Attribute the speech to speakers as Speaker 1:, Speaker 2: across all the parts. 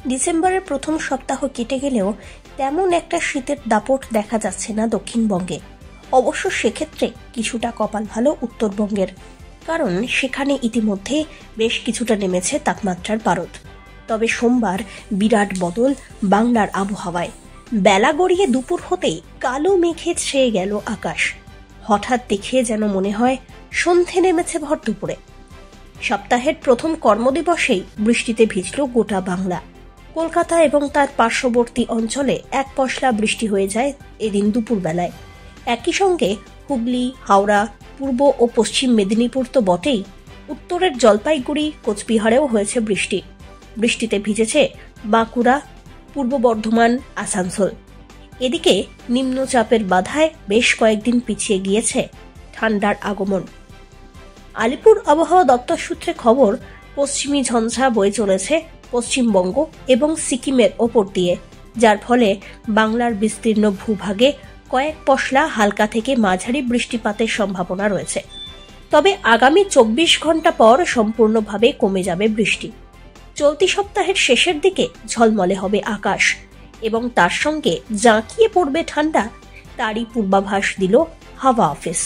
Speaker 1: ডিসেম্বরের প্রথম সপ্তাহ কেটে গেলেও তেমন একটা শীতের দাপট দেখা যাচ্ছে না দক্ষিণবঙ্গে। অবশ্য সেক্ষেত্রে কিছুটা কপাল ভালো উত্তরবঙ্গের, কারণ সেখানে ইতিমধ্যে বেশ কিছুটা নেমেছে তাপমাত্রার পারদ। তবে সোমবার বিরাট বদল বাংলার আবহাওয়ায়। বেলা গড়িয়ে দুপুর হতেই কালো মেঘে ছেয়ে গেল আকাশ। হঠাৎ দেখে যেন মনে হয় সন্ধে নেমেছে ভর দুপুরে। সপ্তাহের প্রথম কর্মদিবসেই বৃষ্টিতে ভিজল গোটা বাংলা। কলকাতা এবং তার পার্শ্ববর্তী অঞ্চলে এক পশলা বৃষ্টি হয়ে যায় এদিন দুপুরবেলায়। একই সঙ্গে হুগলি, হাওড়া, পূর্ব ও পশ্চিম মেদিনীপুর তো বটেই, উত্তরের জলপাইগুড়ি, কোচবিহারেও হয়েছে বৃষ্টি। বৃষ্টিতে ভিজেছে বাঁকুড়া, পূর্ব বর্ধমান, আসানসোল। এদিকে নিম্নচাপের বাধায় বেশ কয়েকদিন পিছিয়ে গিয়েছে ঠান্ডার আগমন। আলিপুর আবহাওয়া দপ্তর সূত্রে খবর, পশ্চিমী ঝঞ্ঝা বয়ে চলেছে পশ্চিমবঙ্গ এবং সিকিমের ওপর দিয়ে, যার ফলে বাংলার বিস্তীর্ণ ভূভাগে কয়েক পশলা হালকা থেকে মাঝারি বৃষ্টিপাতের সম্ভাবনা রয়েছে। তবে আগামী 24 ঘন্টা পর সম্পূর্ণভাবে কমে যাবে বৃষ্টি। চলতি সপ্তাহের শেষের দিকে ঝলমলে হবে আকাশ এবং তার সঙ্গে জাঁকিয়ে পড়বে ঠান্ডা, তারই পূর্বাভাস দিল হাওয়া অফিস।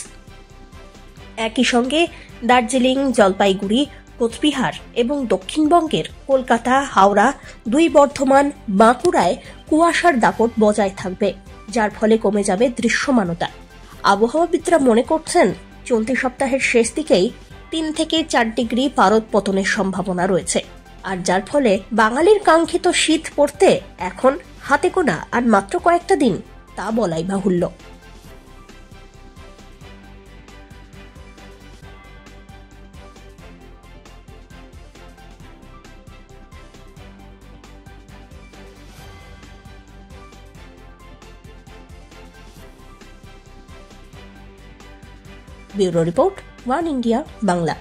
Speaker 1: একই সঙ্গে দার্জিলিং, জলপাইগুড়ি, কোচবিহার এবং দক্ষিণবঙ্গের কলকাতা, হাওড়া, দুই বর্ধমান, বাঁকুড়ায় কুয়াশার দাপট বজায় থাকবে, যার ফলে কমে যাবে দৃশ্যমানতা। আবহাওয়াবিদরা মনে করছেন চলতি সপ্তাহের শেষ দিকেই 3 থেকে 4 ডিগ্রি পারদ পতনের সম্ভাবনা রয়েছে, আর যার ফলে বাঙালির কাঙ্ক্ষিত শীত পড়তে এখন হাতে গোনা আর মাত্র কয়েকটা দিন, তা বলাই বাহুল্য। Bureau report, one India Bangla.